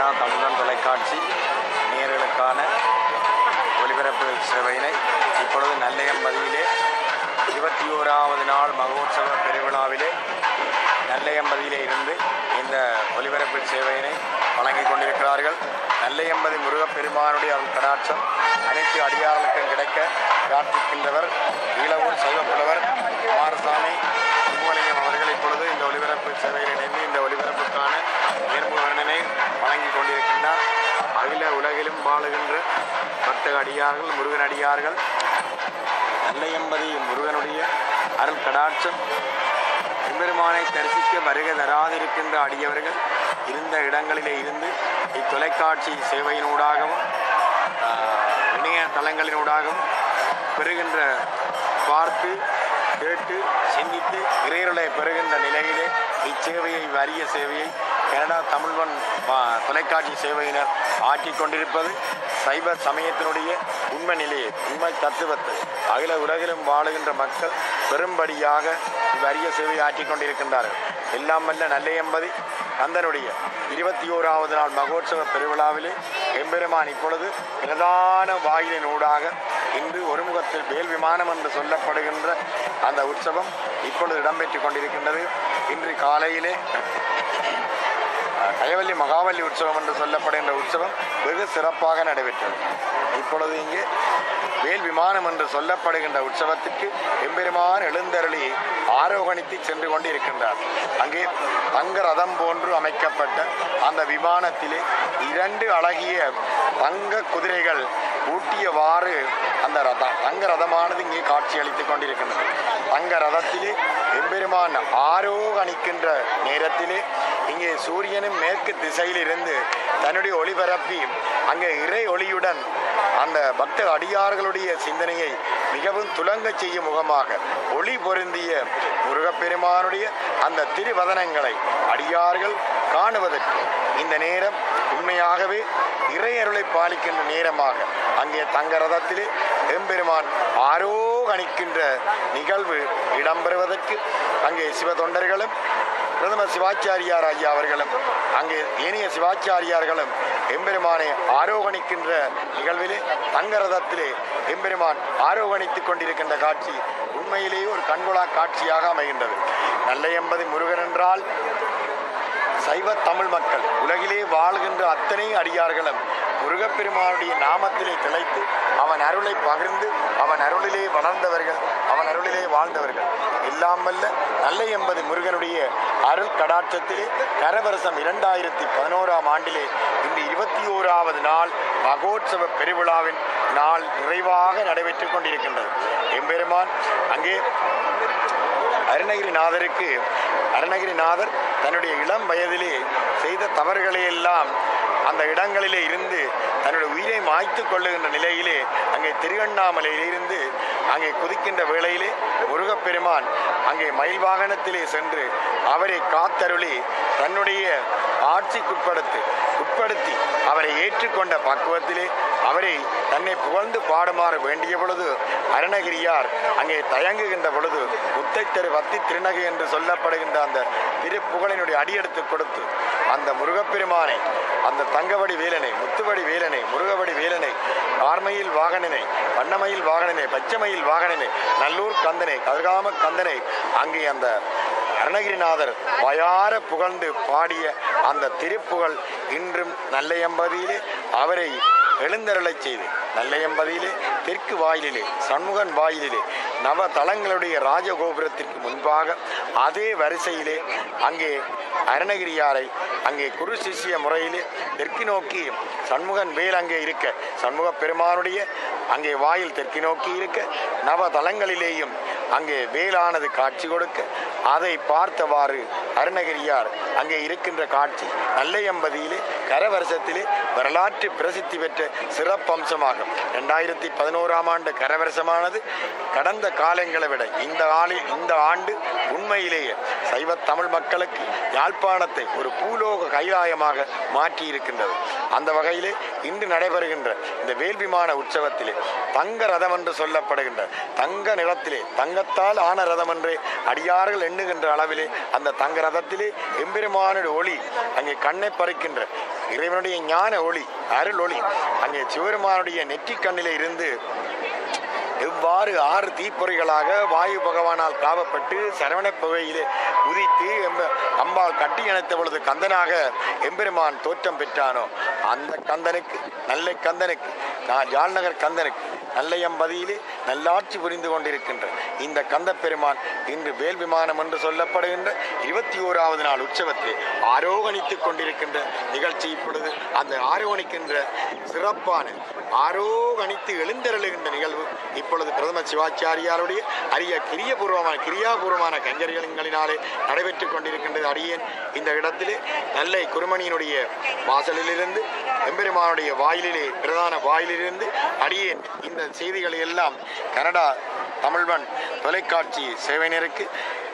Canada தமிழன் தொலைக்காட்சி நேயர்களுக்கான ஒலிபரப்பு சேவையினை இப்பொழுது நல்லையம்பதியிலே 21வது நாள் மகோத்சவ பெருவிழாவிலே நல்லையம்பதியிலே இருந்து இந்த ஒலிபரப்பு சேவையினை வழங்கிக் கொண்டிருக்கிறார்கள். நல்லையம்பதி முருகப்பெருமானுடைய அருள் கடாட்சம் அனைத்து அடியார்களுக்கும் கிடைக்க பிரார்த்திக்கின்றவர் ஈழவூர் சைவப்புலவர் குமாரசாமி சுமலிங்கம் அவர்கள் இப்பொழுது இந்த ஒலிபரப்பு சேவையில் இணைந்து இந்த ஒலிபரப்புக்கான நேர்முக வர்ணனை வழங்கிக் கொண்டிருக்கின்றார். அகில உலகிலும் வாழுகின்ற பக்த அடியார்கள் முருகன் அடியார்கள் நல்லையம்பதி முருகனுடைய அருள் கடாட்சம் எம்பெருமானை தரிசிக்க வருகை தராதிருக்கின்ற அடியவர்கள் இருந்த இடங்களிலே இருந்து இத்தொலைக்காட்சி சேவையினூடாகவும் இணையதளங்களினூடாகவும் பெறுகின்ற பார்த்து கேட்டு சிந்தித்து இறையருளை பெறுகின்ற நிலையிலே இச்சேவையை அரிய சேவையை கனடா தமிழ்வன் தொலைக்காட்சி சேவையினர் ஆற்றிக் கொண்டிருப்பது சைவ சமயத்தினுடைய உண்மை நிலையை உண்மை தத்துவத்தை அகில உலகிலும் வாழுகின்ற மக்கள் பெரும்படியாக அரிய சேவையை ஆற்றிக் கொண்டிருக்கின்றார்கள். எல்லாம் வல்ல நல்லையம்பதி கந்தனுடைய 21வது நாள் மகோத்சவ பெருவிழாவிலே எம்பெருமான் இப்பொழுது பிரதான வாயிலின் ஊடாக இன்று ஒருமுகத்தில் வேல் விமானம் என்று சொல்லப்படுகின்ற அந்த உற்சவம் இப்பொழுது இடம்பெற்றுக் கொண்டிருக்கின்றது. இன்று காலையிலே கயவல்லி மகாவல்லி உற்சவம் என்று சொல்லப்படுகின்ற உற்சவம் வெகு சிறப்பாக நடைபெற்றது. இப்பொழுது இங்கே வேல் விமானம் என்று சொல்லப்படுகின்ற உற்சவத்திற்கு எம்பெருமான் எழுந்தருளி ஆரோகணித்து சென்று கொண்டு இருக்கின்றார். அங்கே தங்க ரதம் போன்று அமைக்கப்பட்ட அந்த விமானத்திலே 2 அழகிய தங்க குதிரைகள் ஊட்டியவாறு அந்த தங்க ரதமானது இங்கே காட்சி அளித்துக் கொண்டிருக்கின்றது. தங்க ரதத்திலே எம்பெருமான் ஆரோகணிக்கின்ற நேரத்திலே இங்கே சூரியனும் மேற்கு திசையிலிருந்து தன்னுடைய ஒளிபரப்பி அங்கே இறை ஒளியுடன் அந்த பக்த அடியார்களுடைய சிந்தனையை மிகவும் துலங்க செய்யும் முகமாக ஒளி பொருந்திய முருகப்பெருமானுடைய அந்த திருவதனங்களை அடியார்கள் காணுவதற்கு இந்த நேரம் உண்மையாகவே இறையருளை பாலிக்கின்ற நேரமாக அங்கே தங்க ரதத்திலே எம்பெருமான் ஆரோகணிக்கின்ற நிகழ்வு இடம்பெறுவதற்கு அங்கே சிவதொண்டர்களும் பிரதமர் சிவாச்சாரியார் ஐயா அவர்களும் அங்கே ஏனைய சிவாச்சாரியார்களும் எம்பெருமானை ஆரோகணிக்கின்ற நிகழ்விலே தங்க ரதத்திலே எம்பெருமான் ஆரோகணித்துக் கொண்டிருக்கின்ற காட்சி உண்மையிலேயே ஒரு கண்கொள்ளா காட்சியாக அமைகின்றது. நல்லையம்பதி முருகன் என்றால் சைவ தமிழ் மக்கள் உலகிலே வாழ்கின்ற அத்தனை அடியார்களும் முருகப்பெருமானுடைய நாமத்திலே திளைத்து அவன் அருளை பகிர்ந்து அவன் அருளிலே வளர்ந்தவர்கள் அவன் அருளிலே வாழ்ந்தவர்கள். எல்லாம் வல்ல நல்லையம்பதி முருகனுடைய அருள் கடாட்சத்திலே கரவரசம் 2011ஆம் ஆண்டிலே இந்த 21வது நாள் மகோத்சவ பெருவிழாவின் நாள் நிறைவாக நடைபெற்றுக் கொண்டிருக்கின்றது. எம்பெருமான் அங்கே அருணகிரிநாதர் தன்னுடைய இளம் வயதிலே செய்த தவறுகளையெல்லாம் அந்த இடங்களிலே இருந்து தன்னுடைய உயிரை மாய்த்து கொள்ளுகின்ற நிலையிலே அங்கே திருவண்ணாமலையிலிருந்து அங்கே குதிக்கின்ற வேளையிலே முருகப்பெருமான் அங்கே மயில் வாகனத்திலே சென்று அவரை காத்தருளி தன்னுடைய ஆட்சிக்குட்படுத்தி அவரை ஏற்றுக்கொண்ட பக்குவத்திலே அவரை தன்னை புகழ்ந்து பாடுமாறு வேண்டிய பொழுது அருணகிரியார் அங்கே தயங்குகின்ற பொழுது முத்தைத்தரு வத்தி திருநகை என்று சொல்லப்படுகின்ற அந்த திருப்புகழினுடைய அடியெடுத்து கொடுத்து அந்த முருகப்பெருமானை அந்த தங்கவடி வேலனை முத்துவடி வேலனை முருகவடி வேலனை கார்மயில் வாகனனை வண்ணமயில் வாகனனை பச்சைமயில் வாகனனை நல்லூர் கந்தனை கதிர்காம கந்தனை அங்கே அந்த அருணகிரிநாதர் வாயார புகழ்ந்து பாடிய அந்த திருப்புகழ் இன்றும் நல்லையம்பதியிலே அவரை எழுந்தருளச் செய்து நல்லையம்பதியிலே தெற்கு வாயிலிலே சண்முகன் வாயிலிலே நவ தலங்களுடைய ராஜகோபுரத்திற்கு முன்பாக அதே வரிசையிலே அங்கே அருணகிரியாரை அங்கே குரு சிஷ்ய முறையிலே தெற்கு நோக்கி சண்முகன் வேல் அங்கே இருக்க சண்முக பெருமானுடைய அங்கே வாயில் தெற்கு நோக்கி இருக்க நவ தலங்களிலேயும் அங்கே வேலானது காட்சி கொடுக்க அதை பார்த்தவாறு அருணகிரியார் அங்கே இருக்கின்ற காட்சி நல்லையம்பதியிலே கரவரசத்திலே வரலாற்று பிரசித்தி பெற்ற சிறப்பம்சமாகும். 2011ஆம் ஆண்டு கரவரசமானது கடந்த காலங்களை விட இந்த ஆண்டு உண்மையிலேயே சைவ தமிழ் மக்களுக்கு யாழ்ப்பாணத்தை ஒரு பூலோக கைலாயமாக மாற்றி இருக்கின்றது. அந்த வகையிலே இன்று நடைபெறுகின்ற இந்த வேல் விமான உற்சவத்திலே தங்க ரதம் என்று சொல்லப்படுகின்ற தங்க நிறத்திலே தங்கத்தால் ஆன ரதம் என்றே அடியார்கள் எண்ணுகின்ற அளவிலே அந்த தங்க ரதத்திலே எம்பெருமானுடைய ஒளி அங்கே கண்ணை பறிக்கின்ற இறைவனுடைய ஞான ஒளி, அருள் ஒளி அங்கே சிவபெருமானுடைய நெற்றிக்கண்ணிலே இருந்து எவ்வாறு 6 தீப்பொறிகளாக வாயு பகவானால் காவப்பட்டு சரவண புகையிலே உதித்து அம்பாள் கட்டி அணைத்த பொழுது கந்தனாக எம்பெருமான் தோற்றம் பெற்றானோ அந்த கந்தனுக்கு, நல்ல கந்தனுக்கு, ஜால்நகர் கந்தனுக்கு நல்லையம்பதியிலே நல்லாட்சி புரிந்து கொண்டிருக்கின்ற இந்த கந்த பெருமான் இன்று வேல் விமானம் என்று சொல்லப்படுகின்ற 21வது நாள் உற்சவத்திலே ஆரோகணித்துக் கொண்டிருக்கின்ற நிகழ்ச்சி இப்பொழுது அந்த ஆரோகணிக்கின்ற சிறப்பான ஆரோகணித்து எழுந்தருளுகின்ற நிகழ்வு இப்பொழுது பிரதம சிவாச்சாரியாருடைய அரிய கிரியாபூர்வமான கஞ்சரிகளினாலே நடைபெற்றுக் கொண்டிருக்கின்றது. அடியேன் இந்த இடத்திலே நல்லை குருமணியினுடைய வாசலிலிருந்து எம்பெருமானுடைய வாயிலிலே பிரதான வாயிலிருந்து அடியேன் இந்த செய்திகளை எல்லாம் கனடா தமிழ்வன் தொலைக்காட்சி சேவையினருக்கு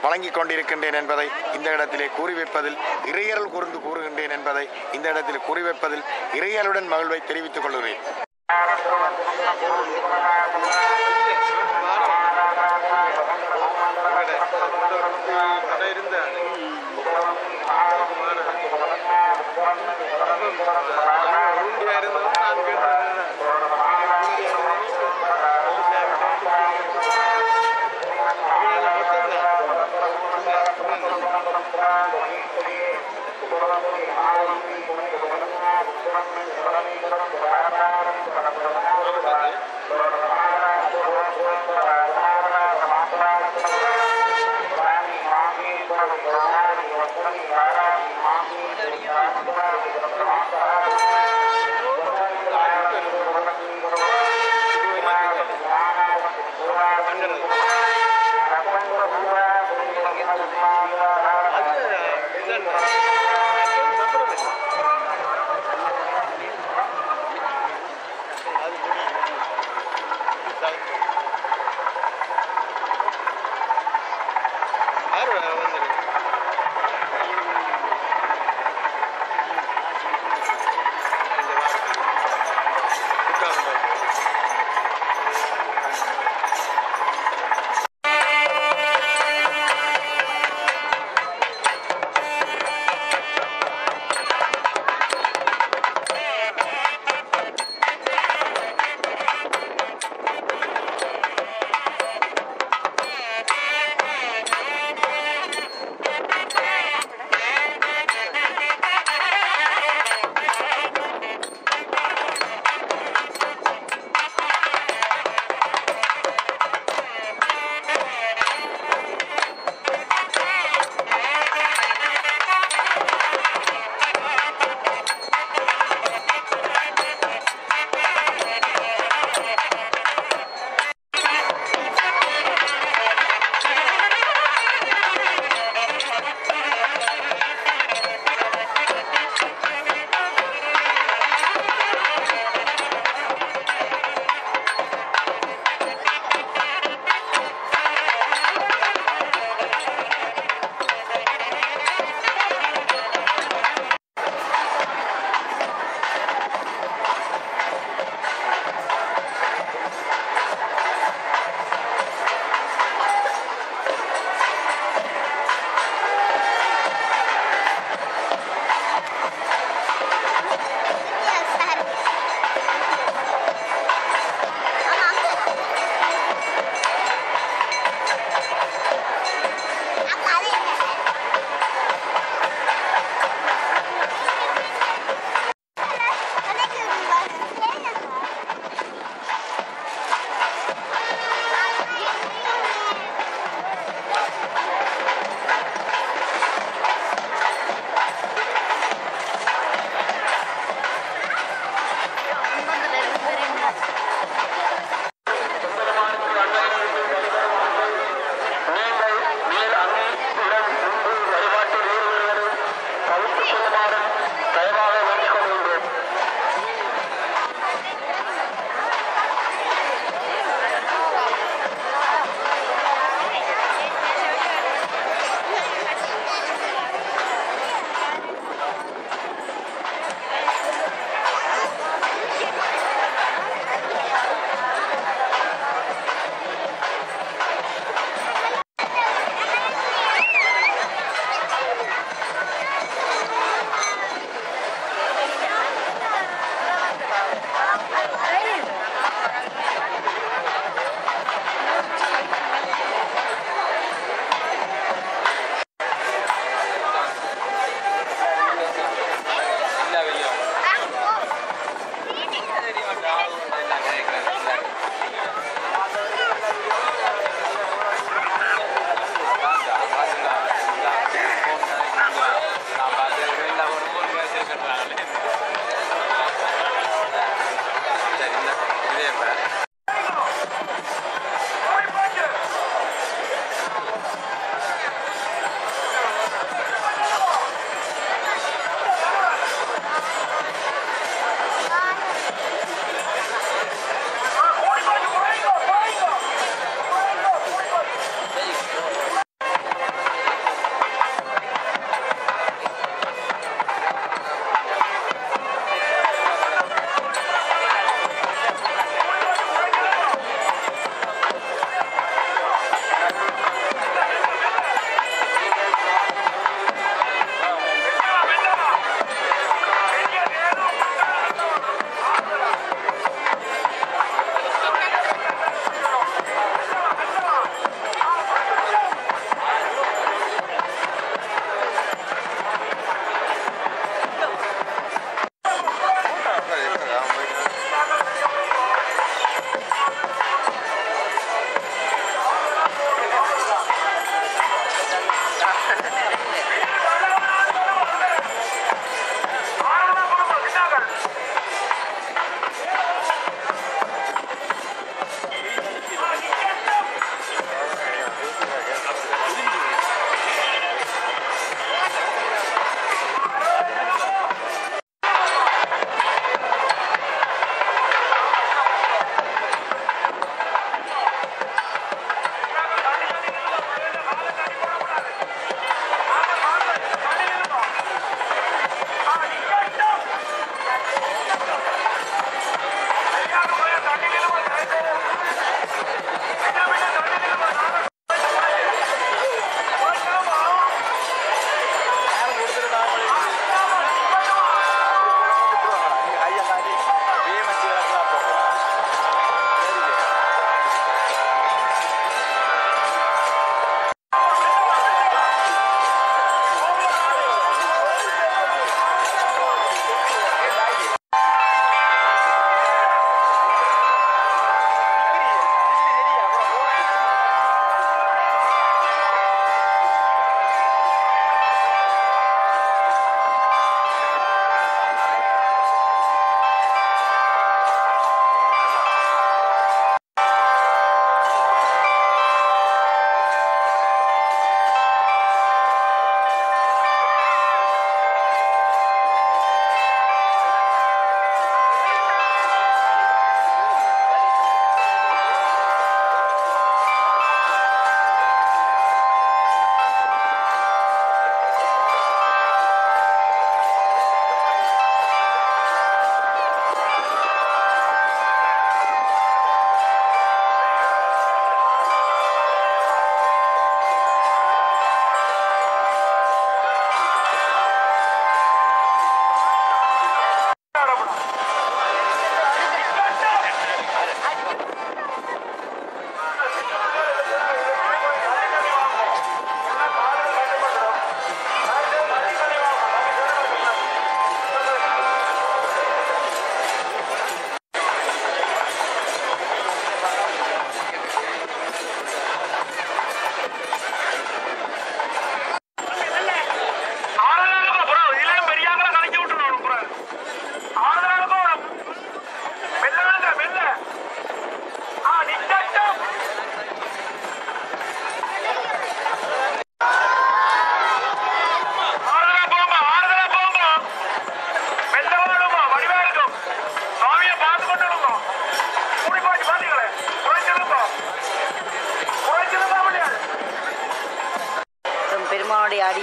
வழங்கிக் கொண்டிருக்கின்றேன் என்பதை இந்த இடத்திலே கூறி வைப்பதில் இறையருள் கூர்ந்து கூறுகின்றேன் என்பதை இந்த இடத்தில் கூறி வைப்பதில் இறையருடன் மகிழ்வை தெரிவித்துக் கொள்கிறேன்.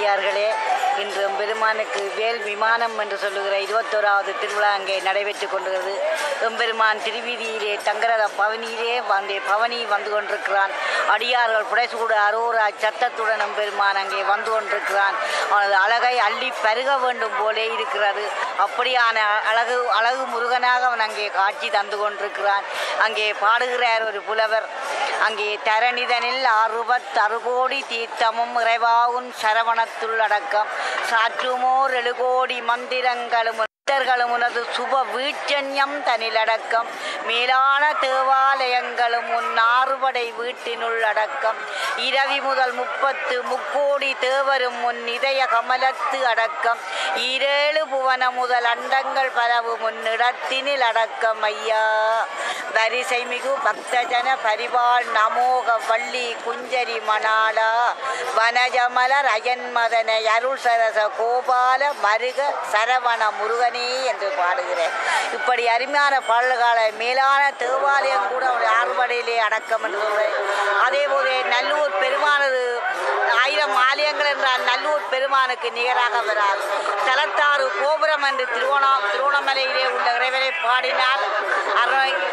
அடியார்களே, இன்று எம்பெருமானுக்கு வேல் விமானம் என்று சொல்லுகிற 21வது திருவிழா அங்கே நடைபெற்று கொண்டிருக்கிறது. எம்பெருமான் திருவீதியிலே தங்கரத பவனியிலே பவனி வந்து கொண்டிருக்கிறான். அடியார்கள் புடைசூட அரோரா சத்தத்துடன் எம்பெருமான் அங்கே வந்து கொண்டிருக்கிறான். அவனது அழகை அள்ளி பருக வேண்டும் போலே இருக்கிறது. அப்படியான அழகு முருகனாக அவன் அங்கே காட்சி தந்து கொண்டிருக்கிறான். அங்கே பாடுகிறார் ஒரு புலவர். அங்கே தரணிதனில் 66 கோடி தீர்த்தமும் இறைவாவும் சரவணத்துள் அடக்கம் சாற்றுமோர் 7 கோடி மந்திரங்களும் உனது சுப வீட்சண்யம் தனிலடக்கம் மேலான தேவாலயங்களும் உன் 6 படை வீட்டினுள் அடக்கம் இரவி முதல் 30 முக்கோடி தேவரும் உன் இதய கமலத்து அடக்கம் 7 புவன முதல் அண்டங்கள் பரவும் முன்னிடத்தினில் அடக்கம் ஐயா. வரிசை மிகு பக்தஜன பரிவாள் நமோக வள்ளி குஞ்சரி மணாலா வனஜமலர் அயன்மதன அருள் சரச கோபால மருக சரவண முருகனே என்று பாடுகிறேன். இப்படி அருமையான பாடல்கால மேலான தேவாலயம் கூட ஒரு 6 படையிலே அடக்கம் என்று சொல்கிறேன். அதே போல நல்லூர் பெருமானது 1000 ஆலயங்கள் என்றால் நல்லூர் பெருமானுக்கு நிகராக வராது. தலத்தாறு கோபுரம் என்று திருவண்ணாமலையிலே உள்ள இறைவனை பாடினார்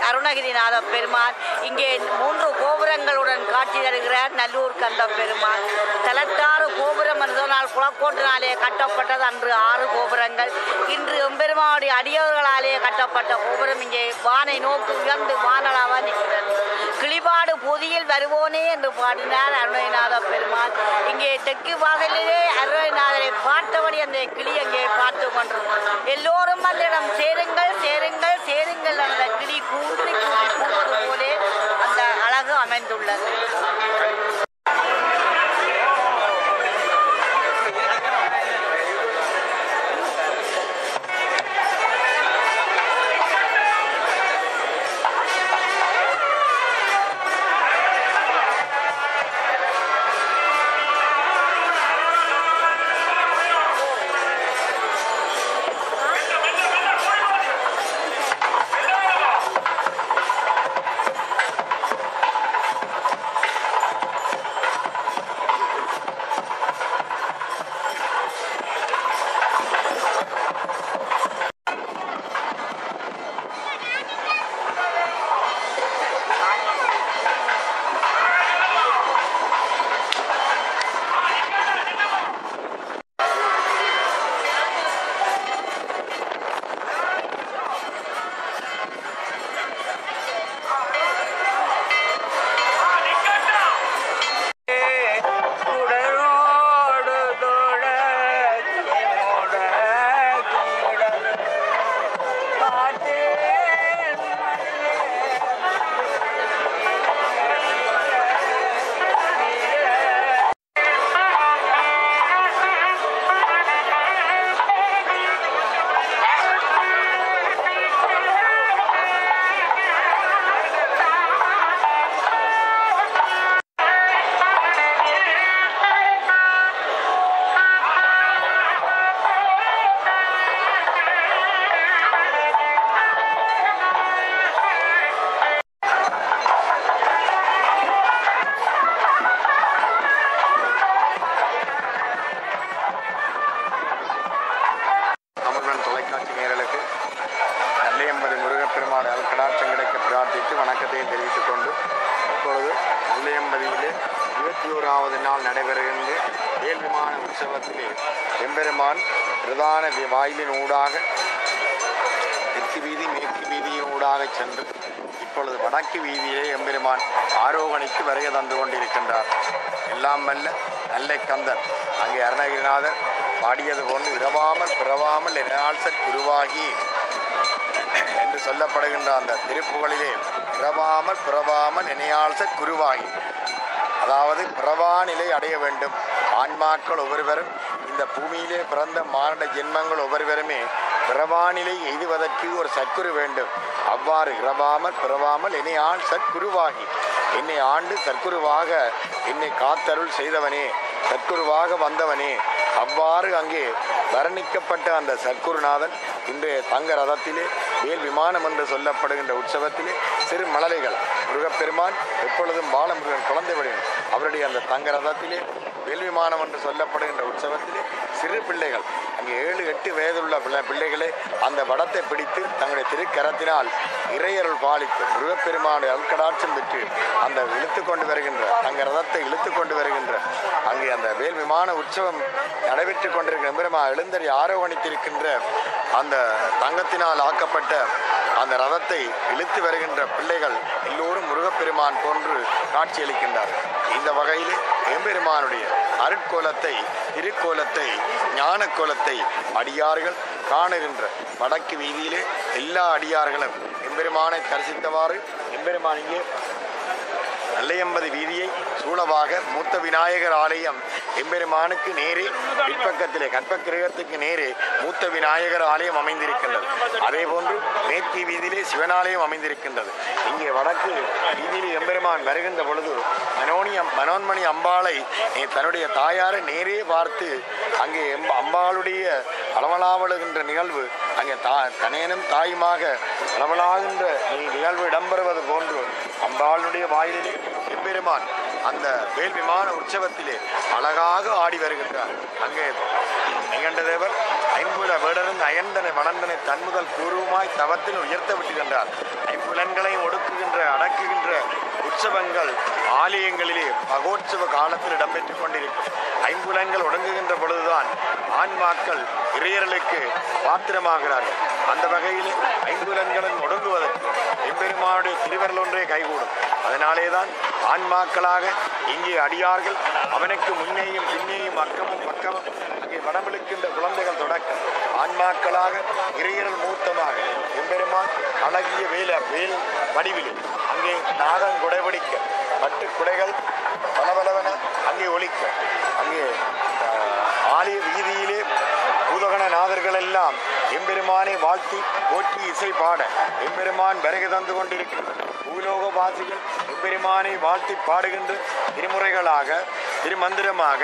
அருணகிரிநாத பெருமான். இங்கே 3 கோபுரங்களுடன் காட்சி தருகிறார் நல்லூர் கந்த பெருமான். தலத்தாறு கோபுரம் என்று சொன்னால் குளக்கோட்டினாலே கட்டப்பட்டது அன்று 6 கோபுரங்கள். இன்று எம்பெருமானுடைய அடியவர்களாலே கட்டப்பட்ட கோபுரம் இங்கே வானை நோக்கி உயர்ந்து வானலாக நிற்கிறது. கிளிபாடு பொதியில் வருவோனே என்று பாடினார் அருணகிரிநாத பெருமான். இங்கே தெற்கு வாசலிலே அருணகிரிநாதரை பார்த்தபடி அந்த கிளி அங்கே பார்த்து கொண்டிருக்கும். எல்லோரும் அந்த இடம் சேருங்கள் சேருங்கள் சேருங்கள் அந்த கிளி கூறி கூறுவது போலே அந்த அழகு அமைந்துள்ளது. வணக்கத்தையும் தெரிவித்துக் கொண்டு இப்பொழுது நல்லையம்பதியிலே 21வது நாள் நடைபெறுகின்ற வேல் விமான உற்சவத்திலே எம்பெருமான் பிரதான வாயிலின் ஊடாக தெற்கு வீதி மேற்கு வீதியின் ஊடாக சென்று இப்பொழுது வடக்கு வீதியிலே எம்பெருமான் ஆரோகணிக்கு வருகை தந்து கொண்டிருக்கின்றார். எல்லாம் வல்ல நல்லை கந்தன் அங்கே அருணகிரிநாதர் பாடியது போன்று இரவாமல் பிறவாமல் என்னால் குருவாகி என்று சொல்லப்படுகின்ற அந்த திருப்புகளிலே பிறவாமல் பிறவாமல் இணையாள்ச குருவாகி, அதாவது பிறவா நிலை அடைய வேண்டும். ஆன்மாக்கள் ஒவ்வொருவரும் இந்த பூமியிலே பிறந்த மானிட ஜென்மங்கள் ஒவ்வொருவருமே பிறவாநிலை எய்துவதற்கு ஒரு சற்குரு வேண்டும். அவ்வாறு இறவாமல் பிறவாமல் என்னை ஆள் சற்குருவாகி என்னை ஆண்டு சற்குருவாக என்னை காத்தருள் செய்தவனே, சற்குருவாக வந்தவனே, அவ்வாறு அங்கே வர்ணிக்கப்பட்ட அந்த சற்குருநாதன் இன்றைய தங்க ரதத்திலே வேல் விமானம் என்று சொல்லப்படுகின்ற உற்சவத்திலே சிறு மழலைகள் முருகப்பெருமான் எப்பொழுதும் பாலமுருகன் குழந்தை வடிவன் அவருடைய அந்த தங்க ரதத்திலே வேல் விமானம் என்று சொல்லப்படுகின்ற உற்சவத்திலே சிறு பிள்ளைகள் அங்கே 7-8 வயதுள்ள பிள்ளைகளே அந்த வடத்தை பிடித்து தங்களுடைய திருக்கரத்தினால் இறையருள் பாலித்து முருகப்பெருமானுடைய அல்கடாட்சம் பெற்று அந்த இழுத்து கொண்டு வருகின்ற தங்கள் ரதத்தை இழுத்து கொண்டு வருகின்ற அங்கே அந்த வேல் விமான உற்சவம் நடைபெற்று கொண்டிருக்கிற எம்பெருமா எழுந்தறி ஆரோகணித்திருக்கின்ற அந்த தங்கத்தினால் ஆக்கப்பட்ட அந்த ரதத்தை இழுத்து வருகின்ற பிள்ளைகள் எல்லோரும் முருகப்பெருமான் போன்று காட்சியளிக்கின்றார்கள். இந்த வகையில் எம்பெருமானுடைய அருட்கோலத்தை திருக்கோலத்தை ஞான கோலத்தை அடியார்கள் காணுகின்ற வடக்கு வீதியிலே எல்லா அடியார்களும் எம்பெருமானை தரிசித்தவாறு எம்பெருமான் இங்கே நல்லையம்பதி வீதியை சூழவாக மூத்த விநாயகர் ஆலயம் எம்பெருமானுக்கு நேரே பிற்பக்கத்திலே கற்பக்கிரகத்துக்கு நேரே மூத்த விநாயகர் ஆலயம் அமைந்திருக்கின்றது. அதே போன்று மேற்கு வீதியிலே சிவனாலயம் அமைந்திருக்கின்றது. இங்கே வடக்கு வீதியிலே எம்பெருமான் வருகின்ற பொழுது மனோன்மணி அம்பாளை தன்னுடைய தாயாரை நேரே பார்த்து அங்கே அம்பாளுடைய அளவலாவலுகின்ற நிகழ்வு அங்கே தனேனும் தாயுமாக அளவலாகின்ற நிகழ்வு இடம்பெறுவது போன்று அம்பாளுடைய வாயிலே எம்பெருமான் அந்த வேல் விமான உற்சவத்திலே அழகாக ஆடி வருகின்றார். அங்கே நிகண்டதேவர் ஐம்புல வேடருந்து அயந்தனை வளர்ந்தனை தன்முதல் பூர்வமாய் தவத்தில் உயர்த்த விட்டுகின்றார். ஐம்புலன்களையும் ஒடுக்குகின்ற அடக்குகின்ற உற்சவங்கள் ஆலயங்களிலே மகோற்சவ காலத்தில் இடம்பெற்றுக் கொண்டிருக்கும். ஐம்புலன்கள் ஒடுங்குகின்ற பொழுதுதான் ஆன்மாக்கள் இறையர்களுக்கு பாத்திரமாகிறார்கள். அந்த வகையில் ஐம்புலன்களும் ஒடுங்குவதற்கு எம்பெருமானுடைய திருவருள் ஒன்றே கைகூடும். அதனாலேதான் ஆன்மாக்களாக இங்கே அடியார்கள் அவனுக்கு முன்னேயும் பின்னேயும் அக்கமும் பக்கமும் அங்கே வடமிழுக்கின்ற குழந்தைகள் தொடக்கம் ஆன்மாக்களாக இறையர்கள் மூர்த்தமாக எம்பெருமான் அழகிய வேல் வடிவில் அங்கே நாகம் குடைபிடிக்க பட்டு குடைகள் பலவலவன அங்கே ஒலிக்க அங்கே ஆலய வீதியிலே பூதகணநாதர்கள் எல்லாம் எம்பெருமானை வாழ்த்தி போற்றி இசை பாட எம்பெருமான் வருகை தந்து கொண்டிருக்கின்றனர். பூலோகவாசிகள் எம்பெருமானை வாழ்த்தி பாடுகின்ற திருமுறைகளாக திருமந்திரமாக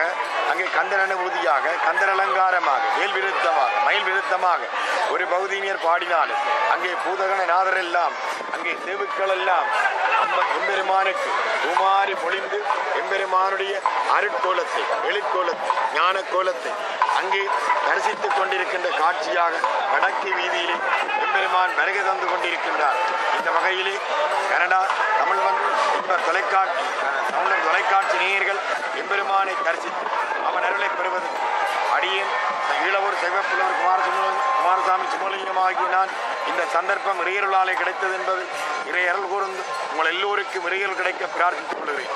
அங்கே கந்தர் அனுபூதியாக கந்தர் அலங்காரமாக வேல் விருத்தமாக மயில் விருத்தமாக ஒரு பகுதியினர் பாடினாலும் அங்கே பூதகணநாதர் எல்லாம் அங்கே தேவுக்கள் எல்லாம் எம்பெருமானுக்கு பூமாரி பொழிந்து எம்பெருமானுடைய அருட்கோலத்தை வெளிக்கோலத்தை ஞான கோலத்தை அங்கே தரிசித்துக் கொண்டிருக்கின்ற காட்சியாக வடக்கு வீதியிலே எம்பெருமான் வருகை தந்து கொண்டிருக்கின்றார். இந்த வகையிலே கனடா தமிழ் தொலைக்காட்சி நேயர்கள் எம்பெருமானை தரிசித்து அவன் அருளை பெறுவது அடியேன் ஈழவூர் சைவப்புலவர் குமாரசாமி சுமலிங்கமாகி நான் இந்த சந்தர்ப்பம் இறையருளாலே கிடைத்தது என்பது இறை அருள் கூர்ந்து உங்கள் எல்லோருக்கும் இறையல் கிடைக்க பிரார்த்தித்துக் கொள்கிறேன்.